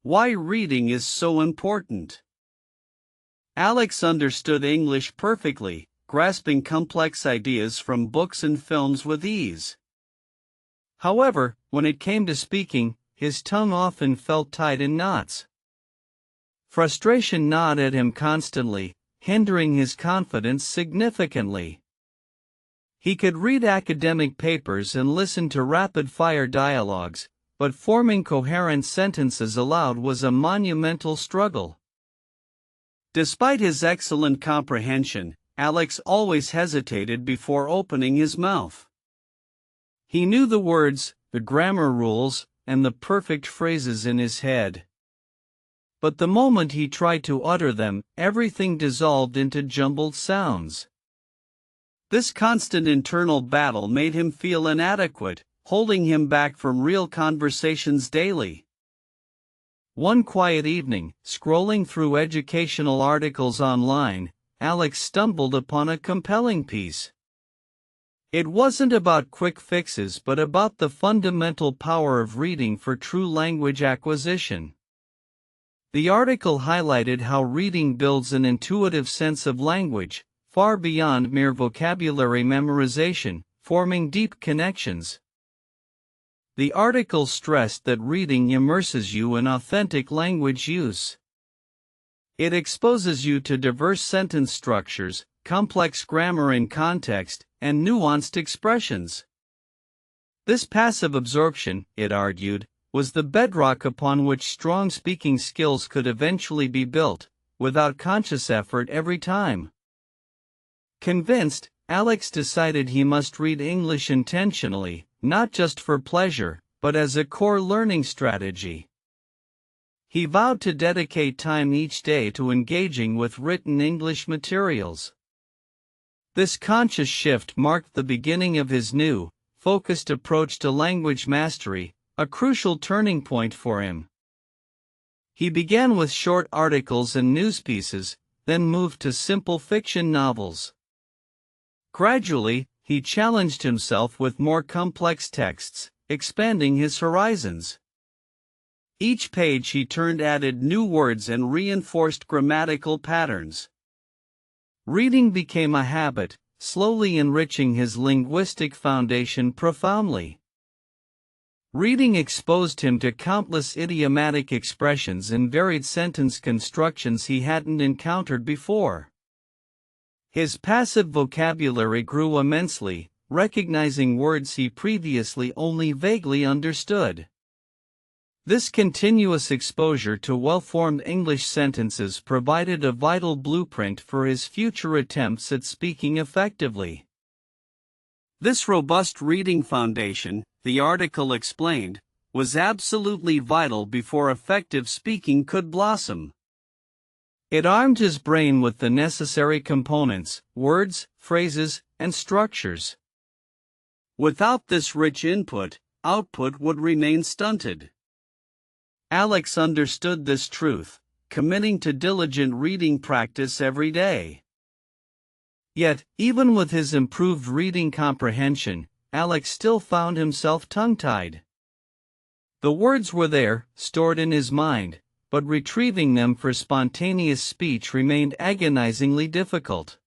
Why reading is so important. Alex understood English perfectly, grasping complex ideas from books and films with ease. However, when it came to speaking, his tongue often felt tied in knots. Frustration gnawed at him constantly, hindering his confidence significantly. He could read academic papers and listen to rapid-fire dialogues, but forming coherent sentences aloud was a monumental struggle. Despite his excellent comprehension, Alex always hesitated before opening his mouth. He knew the words, the grammar rules, and the perfect phrases in his head. But the moment he tried to utter them, everything dissolved into jumbled sounds. This constant internal battle made him feel inadequate, holding him back from real conversations daily. One quiet evening, scrolling through educational articles online, Alex stumbled upon a compelling piece. It wasn't about quick fixes but about the fundamental power of reading for true language acquisition. The article highlighted how reading builds an intuitive sense of language, far beyond mere vocabulary memorization, forming deep connections. The article stressed that reading immerses you in authentic language use. It exposes you to diverse sentence structures, complex grammar in context, and nuanced expressions. This passive absorption, it argued, was the bedrock upon which strong speaking skills could eventually be built, without conscious effort every time. Convinced, Alex decided he must read English intentionally, not just for pleasure, but as a core learning strategy. He vowed to dedicate time each day to engaging with written English materials. This conscious shift marked the beginning of his new, focused approach to language mastery, a crucial turning point for him. He began with short articles and news pieces, then moved to simple fiction novels. Gradually, he challenged himself with more complex texts, expanding his horizons. Each page he turned added new words and reinforced grammatical patterns. Reading became a habit, slowly enriching his linguistic foundation profoundly. Reading exposed him to countless idiomatic expressions and varied sentence constructions he hadn't encountered before. His passive vocabulary grew immensely, recognizing words he previously only vaguely understood. This continuous exposure to well-formed English sentences provided a vital blueprint for his future attempts at speaking effectively. This robust reading foundation, the article explained, was absolutely vital before effective speaking could blossom. It armed his brain with the necessary components, words, phrases, and structures. Without this rich input, output would remain stunted. Alex understood this truth, committing to diligent reading practice every day. Yet, even with his improved reading comprehension, Alex still found himself tongue-tied. The words were there, stored in his mind, but retrieving them for spontaneous speech remained agonizingly difficult.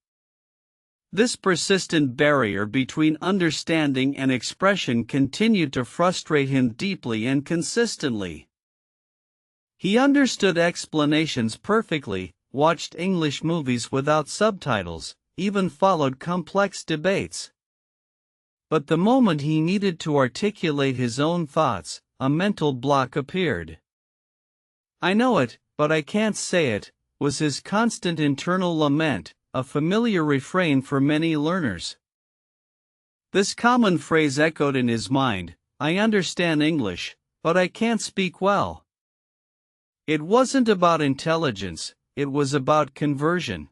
This persistent barrier between understanding and expression continued to frustrate him deeply and consistently. He understood explanations perfectly, watched English movies without subtitles, even followed complex debates. But the moment he needed to articulate his own thoughts, a mental block appeared. "I know it, but I can't say it," was his constant internal lament, a familiar refrain for many learners. This common phrase echoed in his mind, "I understand English, but I can't speak well." It wasn't about intelligence, it was about conversion.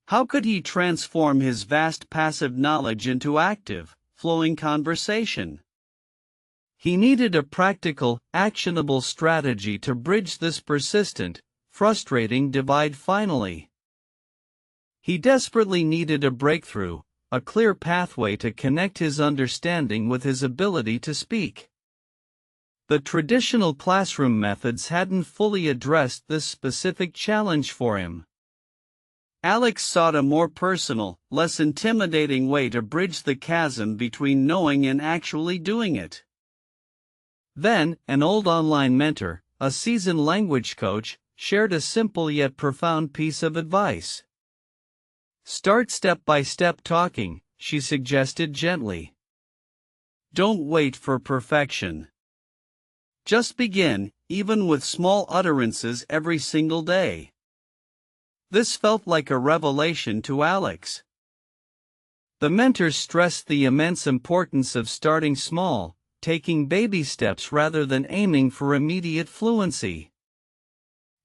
How could he transform his vast passive knowledge into active, flowing conversation? He needed a practical, actionable strategy to bridge this persistent, frustrating divide finally. He desperately needed a breakthrough, a clear pathway to connect his understanding with his ability to speak. The traditional classroom methods hadn't fully addressed this specific challenge for him. Alex sought a more personal, less intimidating way to bridge the chasm between knowing and actually doing it. Then, an old online mentor, a seasoned language coach, shared a simple yet profound piece of advice. Start step-by-step talking, she suggested gently. Don't wait for perfection. Just begin, even with small utterances every single day. This felt like a revelation to Alex. The mentor stressed the immense importance of starting small, taking baby steps rather than aiming for immediate fluency.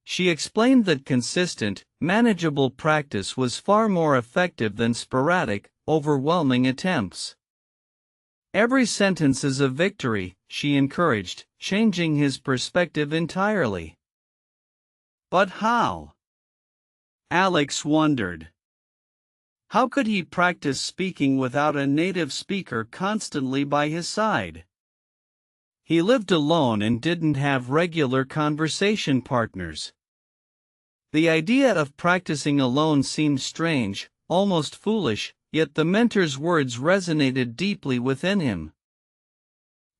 She explained that consistent, manageable practice was far more effective than sporadic, overwhelming attempts. Every sentence is a victory, she encouraged, changing his perspective entirely. But how? Alex wondered. How could he practice speaking without a native speaker constantly by his side? He lived alone and didn't have regular conversation partners. The idea of practicing alone seemed strange, almost foolish, yet the mentor's words resonated deeply within him.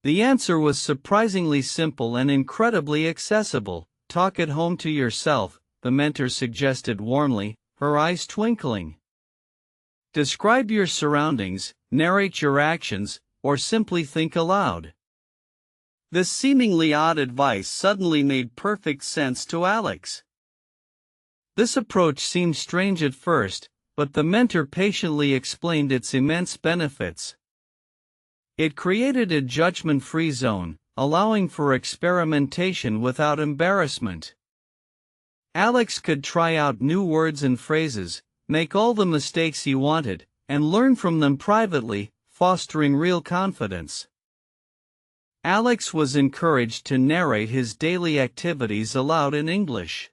The answer was surprisingly simple and incredibly accessible. Talk at home to yourself, the mentor suggested warmly, her eyes twinkling. Describe your surroundings, narrate your actions, or simply think aloud. This seemingly odd advice suddenly made perfect sense to Alex. This approach seemed strange at first, but the mentor patiently explained its immense benefits. It created a judgment-free zone, allowing for experimentation without embarrassment. Alex could try out new words and phrases, make all the mistakes he wanted, and learn from them privately, fostering real confidence. Alex was encouraged to narrate his daily activities aloud in English.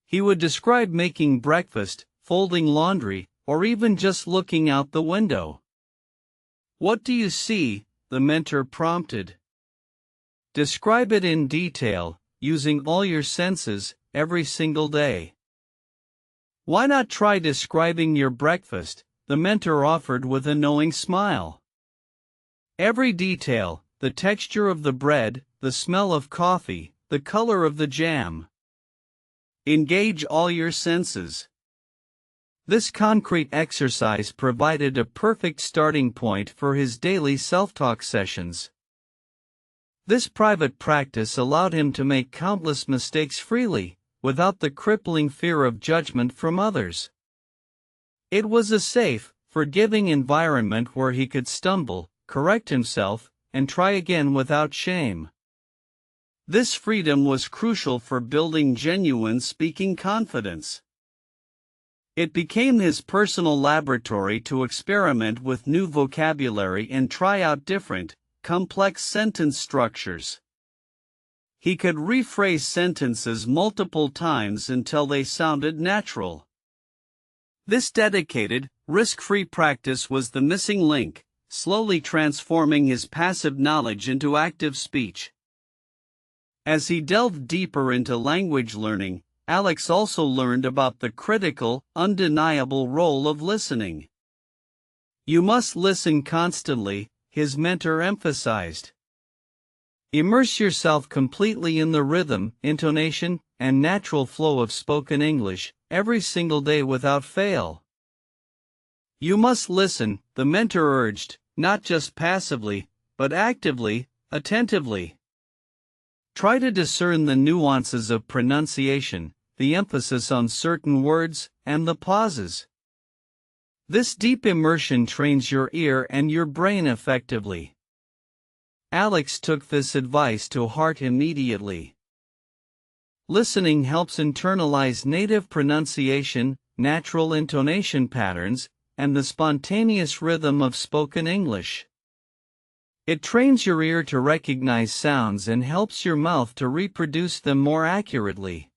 He would describe making breakfast, folding laundry, or even just looking out the window. What do you see? The mentor prompted. Describe it in detail, using all your senses, every single day. Why not try describing your breakfast? The mentor offered with a knowing smile. Every detail, the texture of the bread, the smell of coffee, the color of the jam. Engage all your senses. This concrete exercise provided a perfect starting point for his daily self-talk sessions. This private practice allowed him to make countless mistakes freely, without the crippling fear of judgment from others. It was a safe, forgiving environment where he could stumble, correct himself, and try again without shame. This freedom was crucial for building genuine speaking confidence. It became his personal laboratory to experiment with new vocabulary and try out different, complex sentence structures. He could rephrase sentences multiple times until they sounded natural. This dedicated, risk-free practice was the missing link, slowly transforming his passive knowledge into active speech. As he delved deeper into language learning, Alex also learned about the critical, undeniable role of listening. You must listen constantly, his mentor emphasized. Immerse yourself completely in the rhythm, intonation, and natural flow of spoken English, every single day without fail. You must listen, the mentor urged, not just passively, but actively, attentively. Try to discern the nuances of pronunciation, the emphasis on certain words, and the pauses. This deep immersion trains your ear and your brain effectively. Alex took this advice to heart immediately. Listening helps internalize native pronunciation, natural intonation patterns, and the spontaneous rhythm of spoken English. It trains your ear to recognize sounds and helps your mouth to reproduce them more accurately.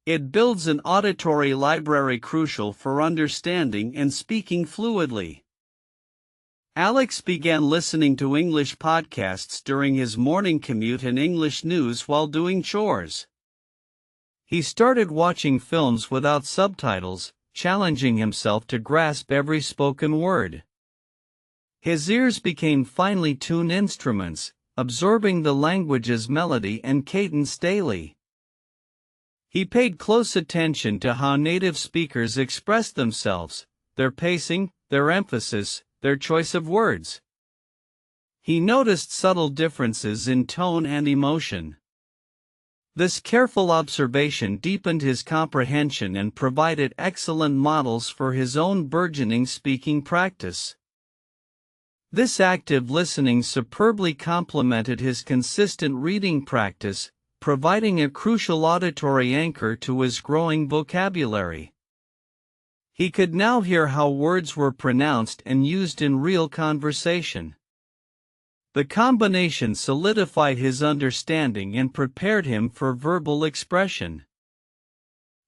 It builds an auditory library crucial for understanding and speaking fluidly. Alex began listening to English podcasts during his morning commute and English news while doing chores. He started watching films without subtitles, challenging himself to grasp every spoken word. His ears became finely tuned instruments, absorbing the language's melody and cadence daily. He paid close attention to how native speakers expressed themselves, their pacing, their emphasis, their choice of words. He noticed subtle differences in tone and emotion. This careful observation deepened his comprehension and provided excellent models for his own burgeoning speaking practice. This active listening superbly complemented his consistent reading practice, providing a crucial auditory anchor to his growing vocabulary. He could now hear how words were pronounced and used in real conversation. The combination solidified his understanding and prepared him for verbal expression.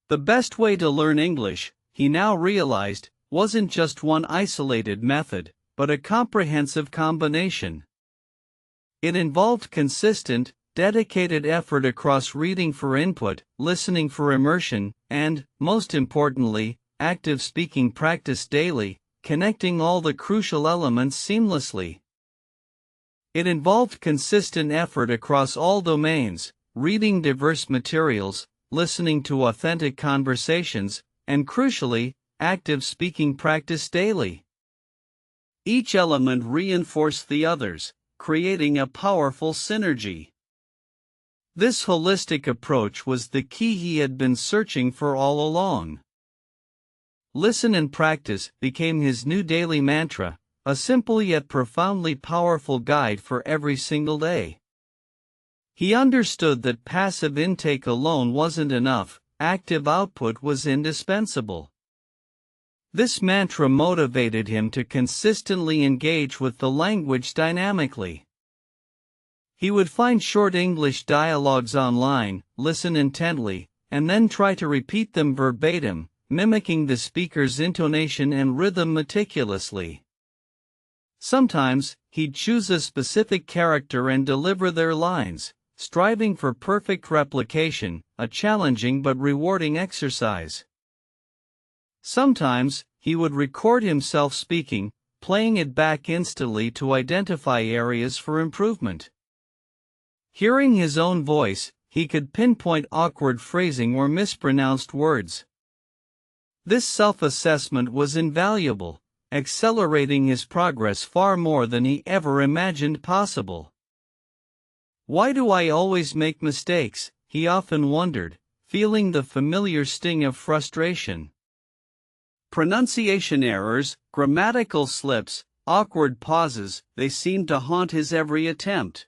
The best way to learn English, he now realized, wasn't just one isolated method, but a comprehensive combination. It involved consistent, dedicated effort across reading for input, listening for immersion, and, most importantly, active speaking practice daily, connecting all the crucial elements seamlessly. It involved consistent effort across all domains, reading diverse materials, listening to authentic conversations, and crucially, active speaking practice daily. Each element reinforced the others, creating a powerful synergy. This holistic approach was the key he had been searching for all along. Listen and practice became his new daily mantra, a simple yet profoundly powerful guide for every single day. He understood that passive intake alone wasn't enough, active output was indispensable. This mantra motivated him to consistently engage with the language dynamically. He would find short English dialogues online, listen intently, and then try to repeat them verbatim, mimicking the speaker's intonation and rhythm meticulously. Sometimes, he'd choose a specific character and deliver their lines, striving for perfect replication, a challenging but rewarding exercise. Sometimes, he would record himself speaking, playing it back instantly to identify areas for improvement. Hearing his own voice, he could pinpoint awkward phrasing or mispronounced words. This self-assessment was invaluable, accelerating his progress far more than he ever imagined possible. Why do I always make mistakes? He often wondered, feeling the familiar sting of frustration. Pronunciation errors, grammatical slips, awkward pauses, they seemed to haunt his every attempt.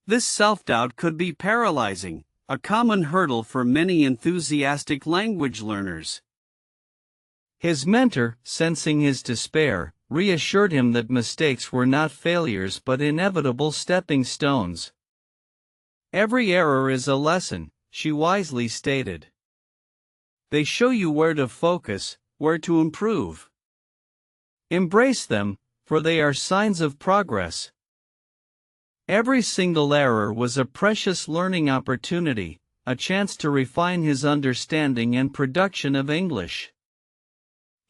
This self-doubt could be paralyzing, a common hurdle for many enthusiastic language learners. His mentor, sensing his despair, reassured him that mistakes were not failures but inevitable stepping stones. Every error is a lesson, she wisely stated. They show you where to focus, where to improve. Embrace them, for they are signs of progress. Every single error was a precious learning opportunity, a chance to refine his understanding and production of English.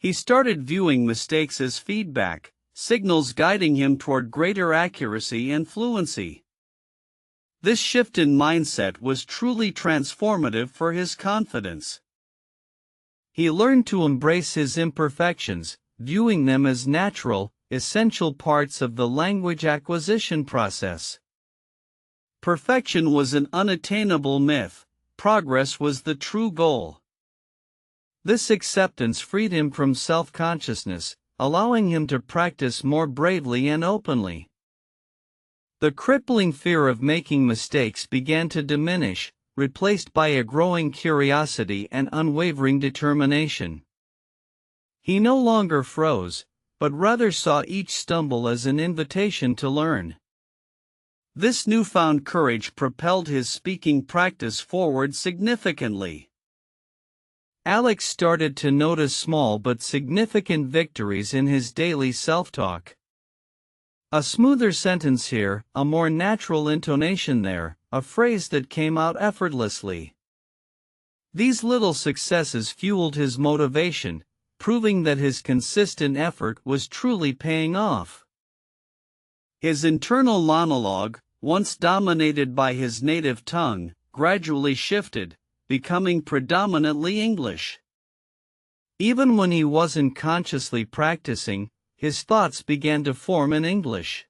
He started viewing mistakes as feedback, signals guiding him toward greater accuracy and fluency. This shift in mindset was truly transformative for his confidence. He learned to embrace his imperfections, viewing them as natural, essential parts of the language acquisition process. Perfection was an unattainable myth, progress was the true goal. This acceptance freed him from self-consciousness, allowing him to practice more bravely and openly. The crippling fear of making mistakes began to diminish, replaced by a growing curiosity and unwavering determination. He no longer froze, but rather saw each stumble as an invitation to learn. This newfound courage propelled his speaking practice forward significantly. Alex started to notice small but significant victories in his daily self-talk. A smoother sentence here, a more natural intonation there, a phrase that came out effortlessly. These little successes fueled his motivation, proving that his consistent effort was truly paying off. His internal monologue, once dominated by his native tongue, gradually shifted, becoming predominantly English. Even when he wasn't consciously practicing, his thoughts began to form in English.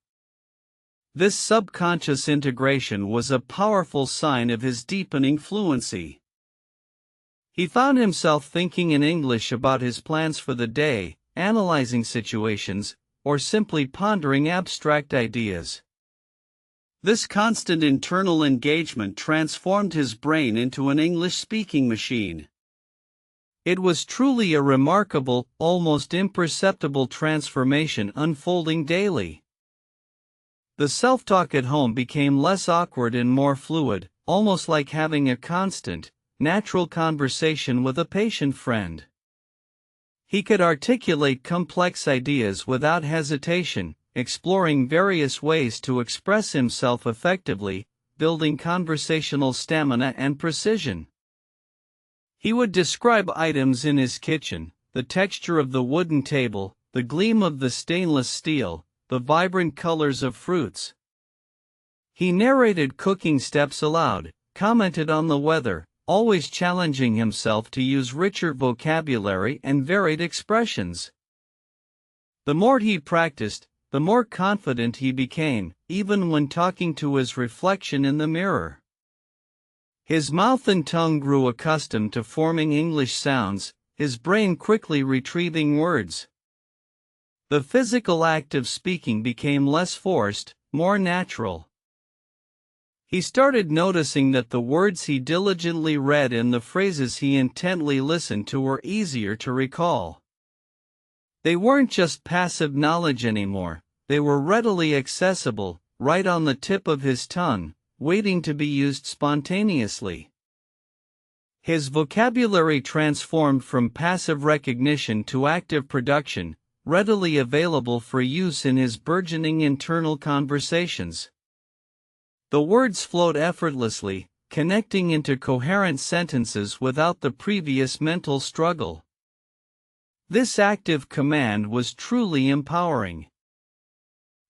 This subconscious integration was a powerful sign of his deepening fluency. He found himself thinking in English about his plans for the day, analyzing situations, or simply pondering abstract ideas. This constant internal engagement transformed his brain into an English-speaking machine. It was truly a remarkable, almost imperceptible transformation unfolding daily. The self-talk at home became less awkward and more fluid, almost like having a constant, natural conversation with a patient friend. He could articulate complex ideas without hesitation, exploring various ways to express himself effectively, building conversational stamina and precision. He would describe items in his kitchen, the texture of the wooden table, the gleam of the stainless steel, the vibrant colors of fruits. He narrated cooking steps aloud, commented on the weather, always challenging himself to use richer vocabulary and varied expressions. The more he practiced, the more confident he became, even when talking to his reflection in the mirror. His mouth and tongue grew accustomed to forming English sounds, his brain quickly retrieving words. The physical act of speaking became less forced, more natural. He started noticing that the words he diligently read and the phrases he intently listened to were easier to recall. They weren't just passive knowledge anymore, they were readily accessible, right on the tip of his tongue, waiting to be used spontaneously. His vocabulary transformed from passive recognition to active production, readily available for use in his burgeoning internal conversations. The words flowed effortlessly, connecting into coherent sentences without the previous mental struggle. This active command was truly empowering.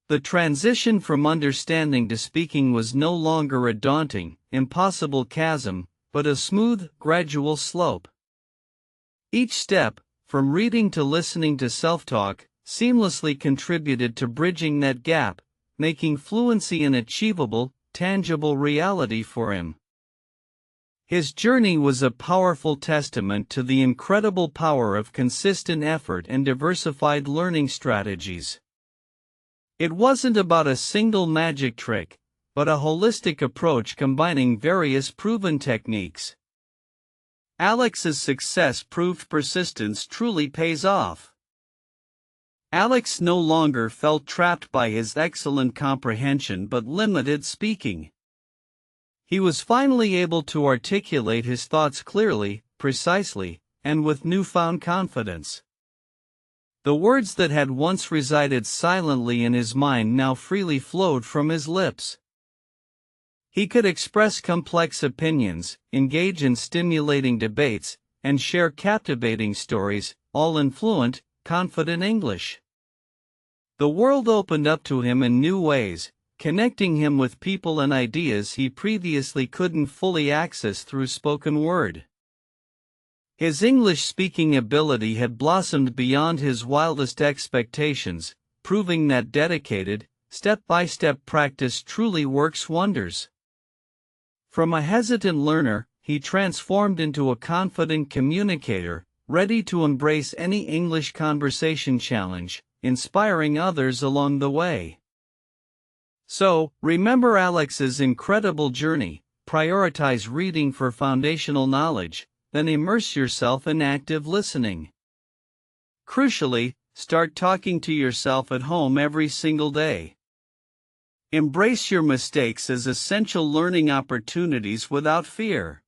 The transition from understanding to speaking was no longer a daunting, impossible chasm, but a smooth, gradual slope. Each step, from reading to listening to self-talk, seamlessly contributed to bridging that gap, making fluency an achievable, tangible reality for him. His journey was a powerful testament to the incredible power of consistent effort and diversified learning strategies. It wasn't about a single magic trick, but a holistic approach combining various proven techniques. Alex's success proved persistence truly pays off. Alex no longer felt trapped by his excellent comprehension but limited speaking. He was finally able to articulate his thoughts clearly, precisely, and with newfound confidence. The words that had once resided silently in his mind now freely flowed from his lips. He could express complex opinions, engage in stimulating debates, and share captivating stories, all in fluent, confident English. The world opened up to him in new ways, connecting him with people and ideas he previously couldn't fully access through spoken word. His English-speaking ability had blossomed beyond his wildest expectations, proving that dedicated, step-by-step practice truly works wonders. From a hesitant learner, he transformed into a confident communicator, ready to embrace any English conversation challenge, inspiring others along the way. So, remember Alex's incredible journey, prioritize reading for foundational knowledge, then immerse yourself in active listening. Crucially, start talking to yourself at home every single day. Embrace your mistakes as essential learning opportunities without fear.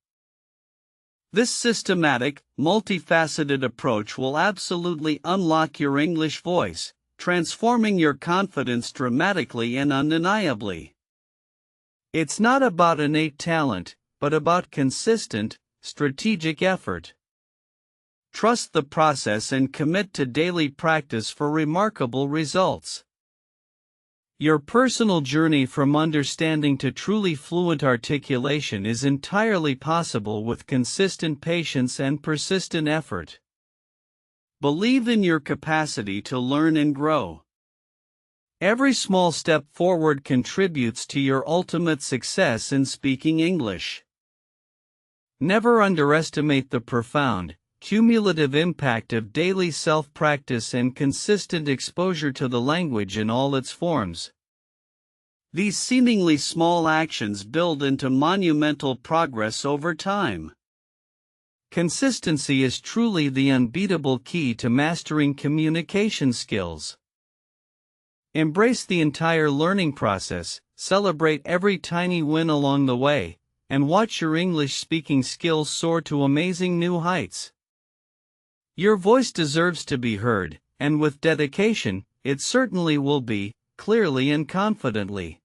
This systematic, multifaceted approach will absolutely unlock your English voice, transforming your confidence dramatically and undeniably. It's not about innate talent, but about consistent, strategic effort. Trust the process and commit to daily practice for remarkable results. Your personal journey from understanding to truly fluent articulation is entirely possible with consistent patience and persistent effort. Believe in your capacity to learn and grow. Every small step forward contributes to your ultimate success in speaking English. Never underestimate the profound, cumulative impact of daily self-practice and consistent exposure to the language in all its forms. These seemingly small actions build into monumental progress over time. Consistency is truly the unbeatable key to mastering communication skills. Embrace the entire learning process, celebrate every tiny win along the way, and watch your English speaking skills soar to amazing new heights. Your voice deserves to be heard, and with dedication, it certainly will be, clearly and confidently.